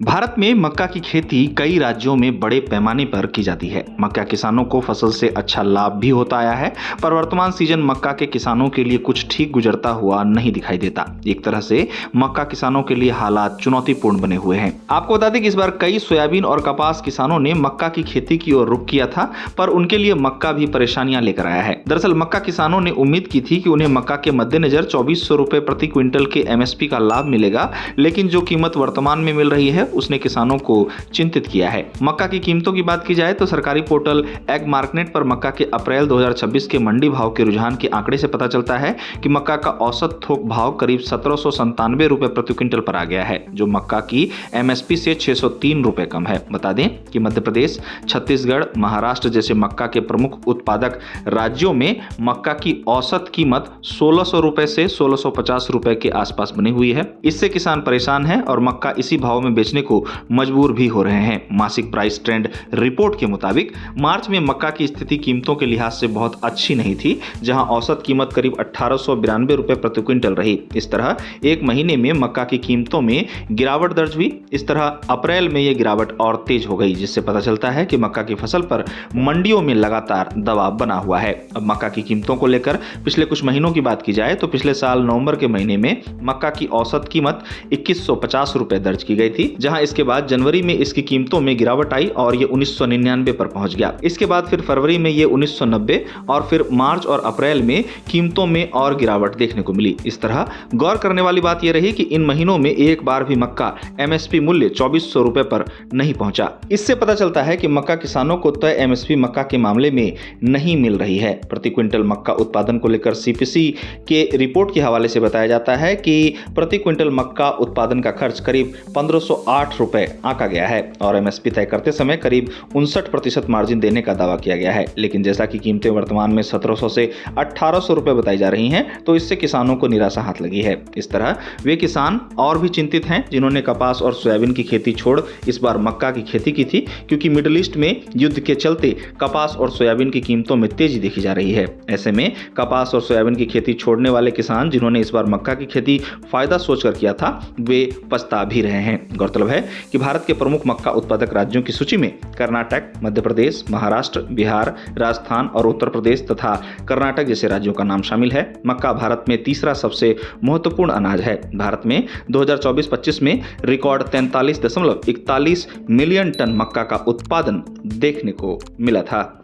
भारत में मक्का की खेती कई राज्यों में बड़े पैमाने पर की जाती है। मक्का किसानों को फसल से अच्छा लाभ भी होता आया है, पर वर्तमान सीजन मक्का के किसानों के लिए कुछ ठीक गुजरता हुआ नहीं दिखाई देता। एक तरह से मक्का किसानों के लिए हालात चुनौतीपूर्ण बने हुए हैं। आपको बता दें कि इस बार कई सोयाबीन और कपास किसानों ने मक्का की खेती की ओर रुख किया था, पर उनके लिए मक्का भी परेशानियां लेकर आया है। दरअसल मक्का किसानों ने उम्मीद की थी कि उन्हें मक्का के मद्देनजर 2400 रुपए प्रति क्विंटल के एमएसपी का लाभ मिलेगा, लेकिन जो कीमत वर्तमान में मिल रही है उसने किसानों को चिंतित किया है। मक्का की कीमतों की बात की जाए तो सरकारी पोर्टल एग मार्केट पर मक्का के अप्रैल 2026 के मंडी भाव के रुझान के आंकड़े से पता चलता है कि मक्का का औसत थोक भाव करीब 1797 रुपए प्रति क्विंटल पर आ गया है, जो मक्का की एमएसपी से 603 रुपए कम है। बता दें कि मध्य प्रदेश, छत्तीसगढ़, महाराष्ट्र जैसे मक्का के प्रमुख उत्पादक राज्यों में मक्का की औसत कीमत 1600 रुपए से 1650 रुपए के आसपास बनी हुई है। इससे किसान परेशान है और मक्का इसी भाव में बेचने को मजबूर भी हो रहे हैं। मासिक प्राइस ट्रेंड रिपोर्ट के मुताबिक मार्च में मक्का की स्थिति कीमतों के लिहाज से बहुत अच्छी नहीं थी, जहां औसत कीमत करीब 1892 रुपए प्रति क्विंटल रही। इस तरह एक महीने में मक्का की कीमतों में गिरावट दर्ज हुई। इस तरह अप्रैल में यह गिरावट और तेज हो गई, जिससे पता चलता है कि मक्का की फसल पर मंडियों में लगातार दबाव बना हुआ है। अब मक्का की कीमतों को लेकर पिछले कुछ महीनों की बात की जाए तो पिछले साल नवंबर के महीने में मक्का की औसत कीमत 2150 रुपए दर्ज की गई थी, जहां इसके बाद जनवरी में इसकी कीमतों में गिरावट आई और ये 1999 पर पहुंच गया। इसके बाद फिर फरवरी में ये 1990 और फिर मार्च और अप्रैल में कीमतों में और गिरावट देखने को मिली। इस तरह गौर करने वाली बात यह रही कि इन महीनों में एक बार भी मक्का एमएसपी मूल्य 2400 रुपए पर नहीं पहुंचा। इससे पता चलता है कि मक्का किसानों को तय एमएसपी मक्का के मामले में नहीं मिल रही है। प्रति क्विंटल मक्का उत्पादन को लेकर सीपीसी के रिपोर्ट के हवाले से बताया जाता है कि प्रति क्विंटल मक्का उत्पादन का खर्च करीब 1508 रुपए आंका गया है और एमएसपी तय करते समय करीब 59% मार्जिन देने का दावा किया गया है। लेकिन जैसा कि कीमतें वर्तमान में 1700 से 1800 रुपए बताई जा रही हैं, तो इससे किसानों को निराशा हाथ लगी है। इस तरह वे किसान और भी चिंतित हैं जिन्होंने कपास और सोयाबीन की खेती छोड़ इस बार मक्का की खेती की थी, क्योंकि मिडिल ईस्ट में युद्ध के चलते कपास और सोयाबीन की कीमतों में तेजी देखी जा रही है। ऐसे में कपास और सोयाबीन की खेती छोड़ने वाले किसान जिन्होंने इस बार मक्का की खेती फायदा सोचकर किया था, वे पछता भी रहे हैं। गौरतलब है कि भारत के प्रमुख मक्का उत्पादक राज्यों की सूची में कर्नाटक, मध्य प्रदेश, महाराष्ट्र, बिहार, राजस्थान और उत्तर प्रदेश तथा कर्नाटक जैसे राज्यों का नाम शामिल है। मक्का भारत में तीसरा सबसे महत्वपूर्ण अनाज है। भारत में 2024-25 में रिकॉर्ड 43.41 मिलियन टन मक्का का उत्पादन देखने को मिला था।